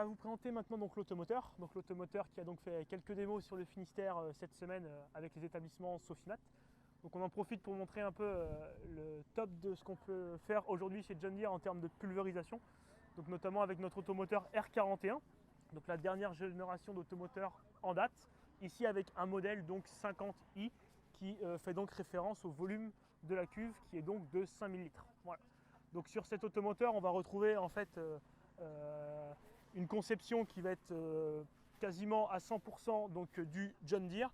va vous présenter maintenant l'automoteur. Donc l'automoteur qui a donc fait quelques démos sur le Finistère cette semaine avec les établissements Sofimat. Donc on en profite pour montrer un peu le top de ce qu'on peut faire aujourd'hui chez John Deere en termes de pulvérisation. Donc notamment avec notre automoteur R41, donc la dernière génération d'automoteur en date. Ici avec un modèle donc 50i qui fait donc référence au volume de la cuve qui est donc de 5000 litres. Voilà. Donc sur cet automoteur, on va retrouver en fait une conception qui va être quasiment à 100% donc, du John Deere.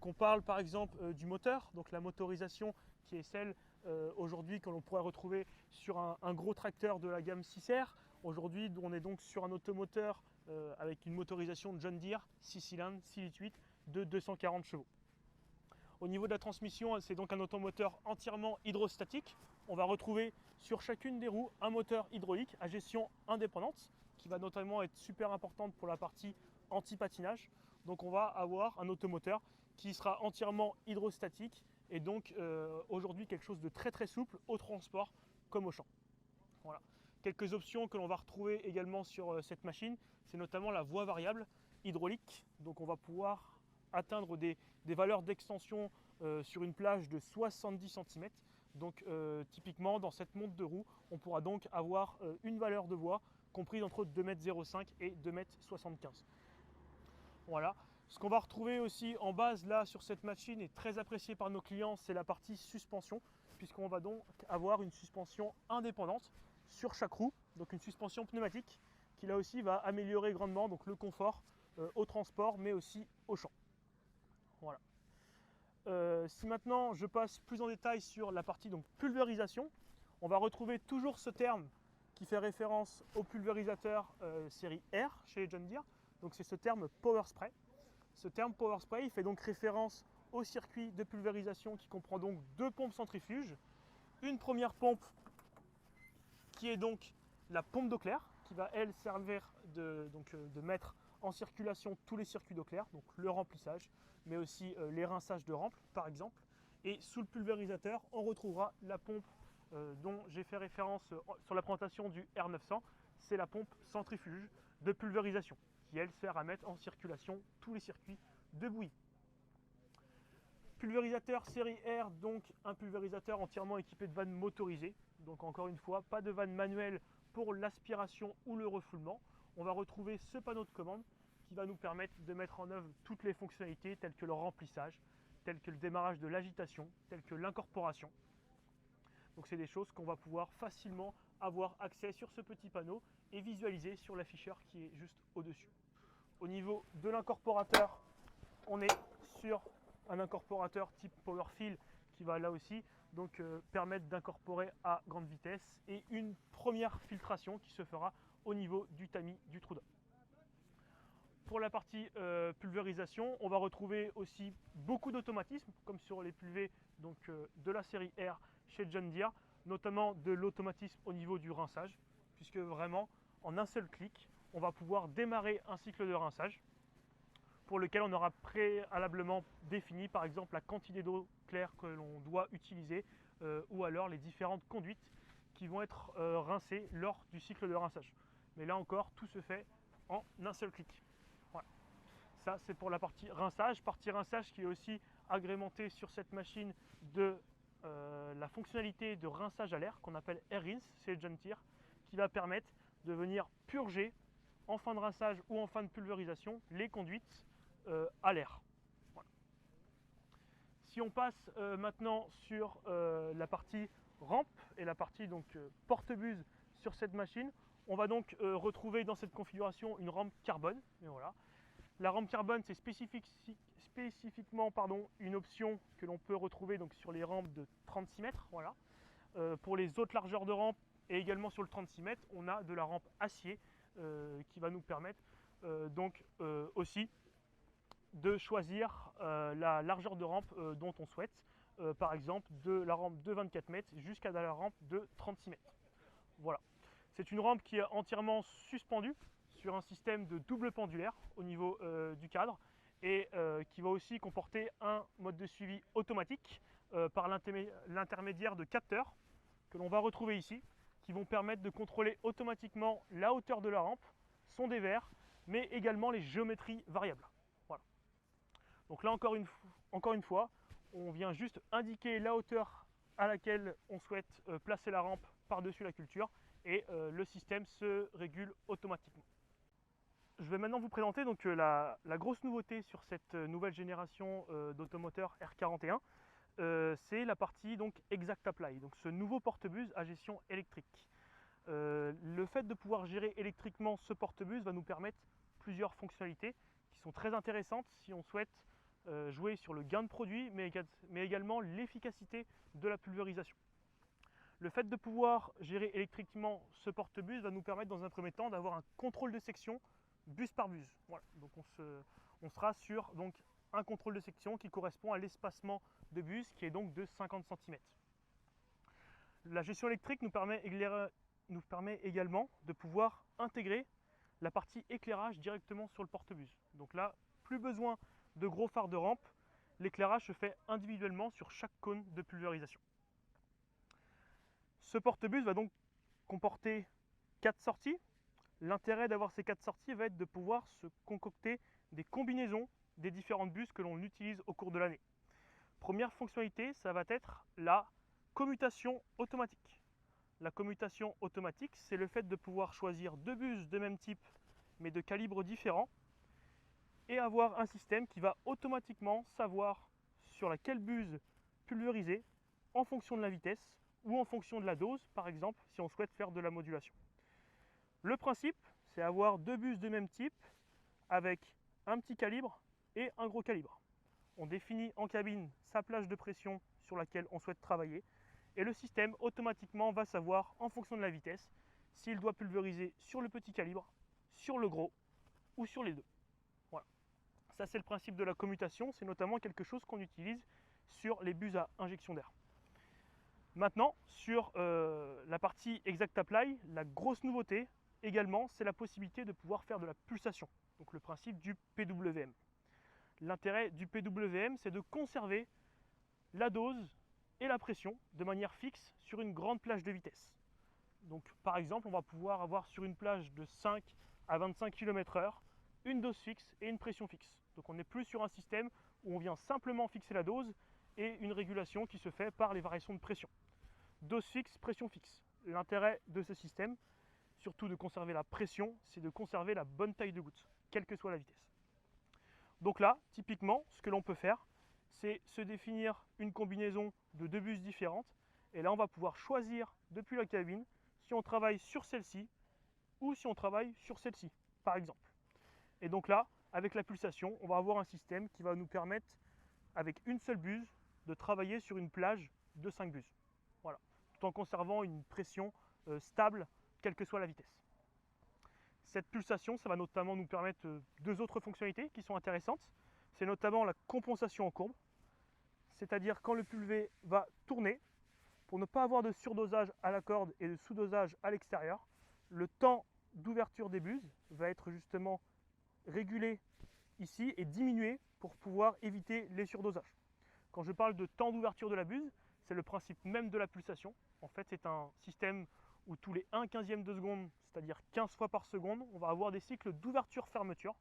Qu'on parle par exemple du moteur, donc la motorisation qui est celle aujourd'hui que l'on pourrait retrouver sur un gros tracteur de la gamme 6R. Aujourd'hui, on est donc sur un automoteur avec une motorisation John Deere 6 cylindres, 6 litres 8 de 240 chevaux. Au niveau de la transmission, c'est donc un automoteur entièrement hydrostatique. On va retrouver sur chacune des roues un moteur hydraulique à gestion indépendante qui va notamment être super importante pour la partie anti-patinage. Donc on va avoir un automoteur qui sera entièrement hydrostatique et donc aujourd'hui quelque chose de très très souple au transport comme au champ. Voilà. Quelques options que l'on va retrouver également sur cette machine, c'est notamment la voie variable hydraulique. Donc on va pouvoir atteindre des valeurs d'extension sur une plage de 70 cm. Donc typiquement dans cette monte de roue, on pourra donc avoir une valeur de voie comprise entre 2,05 m et 2,75 m. Voilà. Ce qu'on va retrouver aussi en base là sur cette machine et très apprécié par nos clients, c'est la partie suspension, puisqu'on va donc avoir une suspension indépendante sur chaque roue, donc une suspension pneumatique qui là aussi va améliorer grandement donc, le confort au transport mais aussi au champ. Voilà. Si maintenant je passe plus en détail sur la partie donc, pulvérisation, on va retrouver toujours ce terme qui fait référence au pulvérisateur série R chez John Deere. Donc c'est ce terme Power Spray. Ce terme Power Spray il fait donc référence au circuit de pulvérisation qui comprend donc deux pompes centrifuges. Une première pompe qui est donc la pompe d'eau claire qui va elle servir de mettre en circulation tous les circuits d'eau claire, donc le remplissage, mais aussi les rinçages de rampe par exemple. Et sous le pulvérisateur, on retrouvera la pompe dont j'ai fait référence sur la présentation du R900, c'est la pompe centrifuge de pulvérisation qui elle sert à mettre en circulation tous les circuits de bouillie. Pulvérisateur série R, donc un pulvérisateur entièrement équipé de vannes motorisées. Donc encore une fois, pas de vanne manuelle pour l'aspiration ou le refoulement. On va retrouver ce panneau de commande qui va nous permettre de mettre en œuvre toutes les fonctionnalités telles que le remplissage, telles que le démarrage de l'agitation, telles que l'incorporation. Donc c'est des choses qu'on va pouvoir facilement avoir accès sur ce petit panneau et visualiser sur l'afficheur qui est juste au-dessus. Au niveau de l'incorporateur, on est sur un incorporateur type Powerfill qui va là aussi donc permettre d'incorporer à grande vitesse et une première filtration qui se fera au niveau du tamis du trou d'homme. Pour la partie pulvérisation, on va retrouver aussi beaucoup d'automatisme comme sur les pulvés donc, de la série R chez John Deere, notamment de l'automatisme au niveau du rinçage, puisque vraiment en un seul clic, on va pouvoir démarrer un cycle de rinçage pour lequel on aura préalablement défini par exemple la quantité d'eau claire que l'on doit utiliser ou alors les différentes conduites qui vont être rincées lors du cycle de rinçage. Mais là encore, tout se fait en un seul clic. Voilà. Ça, c'est pour la partie rinçage qui est aussi agrémentée sur cette machine de la fonctionnalité de rinçage à l'air qu'on appelle AirRinse, c'est John Deere, qui va permettre de venir purger en fin de rinçage ou en fin de pulvérisation les conduites à l'air. Voilà. Si on passe maintenant sur la partie rampe et la partie porte-buse sur cette machine, on va donc retrouver dans cette configuration une rampe carbone. Et voilà. La rampe carbone, c'est spécifiquement une option que l'on peut retrouver donc, sur les rampes de 36 mètres. Voilà. Pour les autres largeurs de rampe et également sur le 36 mètres, on a de la rampe acier qui va nous permettre aussi de choisir la largeur de rampe dont on souhaite. Par exemple, de la rampe de 24 mètres jusqu'à la rampe de 36 mètres. Voilà. C'est une rampe qui est entièrement suspendue sur un système de double pendulaire au niveau du cadre et qui va aussi comporter un mode de suivi automatique par l'intermédiaire de capteurs que l'on va retrouver ici qui vont permettre de contrôler automatiquement la hauteur de la rampe son dévers, mais également les géométries variables. Voilà. Donc là encore une fois, on vient juste indiquer la hauteur à laquelle on souhaite placer la rampe par-dessus la culture et le système se régule automatiquement. Je vais maintenant vous présenter donc, la grosse nouveauté sur cette nouvelle génération d'automoteurs R41. C'est la partie donc Exact Apply, donc ce nouveau porte-buse à gestion électrique. Le fait de pouvoir gérer électriquement ce porte-buse va nous permettre plusieurs fonctionnalités qui sont très intéressantes si on souhaite jouer sur le gain de produit, mais également l'efficacité de la pulvérisation. Le fait de pouvoir gérer électriquement ce porte-buse va nous permettre dans un premier temps d'avoir un contrôle de section bus par bus. Voilà. Donc on sera sur donc, un contrôle de section qui correspond à l'espacement de bus qui est donc de 50 cm. La gestion électrique nous permet également de pouvoir intégrer la partie éclairage directement sur le porte-buse. Donc là, plus besoin de gros phares de rampe, l'éclairage se fait individuellement sur chaque cône de pulvérisation. Ce porte-buse va donc comporter 4 sorties. L'intérêt d'avoir ces 4 sorties va être de pouvoir se concocter des combinaisons des différentes bus que l'on utilise au cours de l'année. Première fonctionnalité, ça va être la commutation automatique. La commutation automatique, c'est le fait de pouvoir choisir 2 bus de même type mais de calibre différent et avoir un système qui va automatiquement savoir sur laquelle buse pulvériser en fonction de la vitesse ou en fonction de la dose, par exemple, si on souhaite faire de la modulation. Le principe, c'est avoir 2 bus de même type avec un petit calibre et un gros calibre. On définit en cabine sa plage de pression sur laquelle on souhaite travailler et le système automatiquement va savoir en fonction de la vitesse s'il doit pulvériser sur le petit calibre, sur le gros ou sur les deux. Voilà. Ça c'est le principe de la commutation, c'est notamment quelque chose qu'on utilise sur les bus à injection d'air. Maintenant, sur la partie Exact Apply, la grosse nouveauté également, c'est la possibilité de pouvoir faire de la pulsation, donc le principe du PWM. L'intérêt du PWM, c'est de conserver la dose et la pression de manière fixe sur une grande plage de vitesse. Donc par exemple, on va pouvoir avoir sur une plage de 5 à 25 km/h une dose fixe et une pression fixe. Donc on n'est plus sur un système où on vient simplement fixer la dose et une régulation qui se fait par les variations de pression. Dose fixe, pression fixe. L'intérêt de ce système, surtout de conserver la pression, c'est de conserver la bonne taille de goutte, quelle que soit la vitesse. Donc là, typiquement, ce que l'on peut faire, c'est se définir une combinaison de 2 bus différentes. Et là, on va pouvoir choisir depuis la cabine si on travaille sur celle-ci ou si on travaille sur celle-ci, par exemple. Et donc là, avec la pulsation, on va avoir un système qui va nous permettre, avec une seule buse, de travailler sur une plage de 5 buses. Voilà, tout en conservant une pression stable, quelle que soit la vitesse. Cette pulsation, ça va notamment nous permettre 2 autres fonctionnalités qui sont intéressantes. C'est notamment la compensation en courbe, c'est-à-dire quand le pulvé va tourner, pour ne pas avoir de surdosage à la corde et de sous-dosage à l'extérieur, le temps d'ouverture des buses va être justement régulé ici et diminué pour pouvoir éviter les surdosages. Quand je parle de temps d'ouverture de la buse, c'est le principe même de la pulsation. En fait, c'est un système où tous les 1/15 de seconde, c'est-à-dire 15 fois par seconde, on va avoir des cycles d'ouverture-fermeture.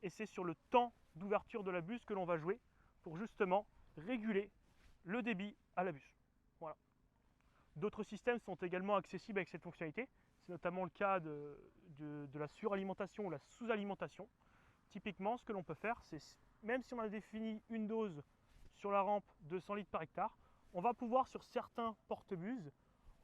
Et c'est sur le temps d'ouverture de la buse que l'on va jouer pour justement réguler le débit à la buse. Voilà. D'autres systèmes sont également accessibles avec cette fonctionnalité. C'est notamment le cas de la suralimentation ou la sous-alimentation. Typiquement, ce que l'on peut faire, c'est même si on a défini une dose sur la rampe de 100 litres par hectare, on va pouvoir sur certains porte-buses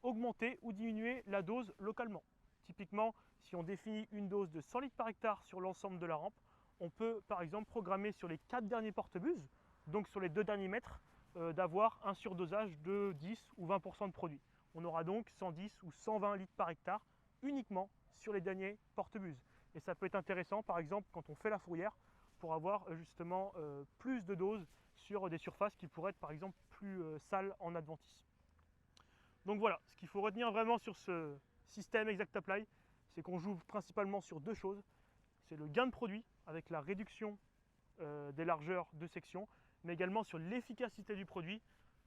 augmenter ou diminuer la dose localement. Typiquement, si on définit une dose de 100 litres par hectare sur l'ensemble de la rampe, on peut par exemple programmer sur les 4 derniers porte-buses, donc sur les 2 derniers mètres, d'avoir un surdosage de 10 ou 20% de produit. On aura donc 110 ou 120 litres par hectare uniquement sur les derniers porte-buses. Et ça peut être intéressant par exemple quand on fait la fourrière pour avoir justement plus de doses sur des surfaces qui pourraient être par exemple plus sales en adventice. Donc voilà, ce qu'il faut retenir vraiment sur ce système Exact Apply, c'est qu'on joue principalement sur 2 choses. C'est le gain de produit avec la réduction des largeurs de section, mais également sur l'efficacité du produit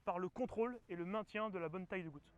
par le contrôle et le maintien de la bonne taille de goutte.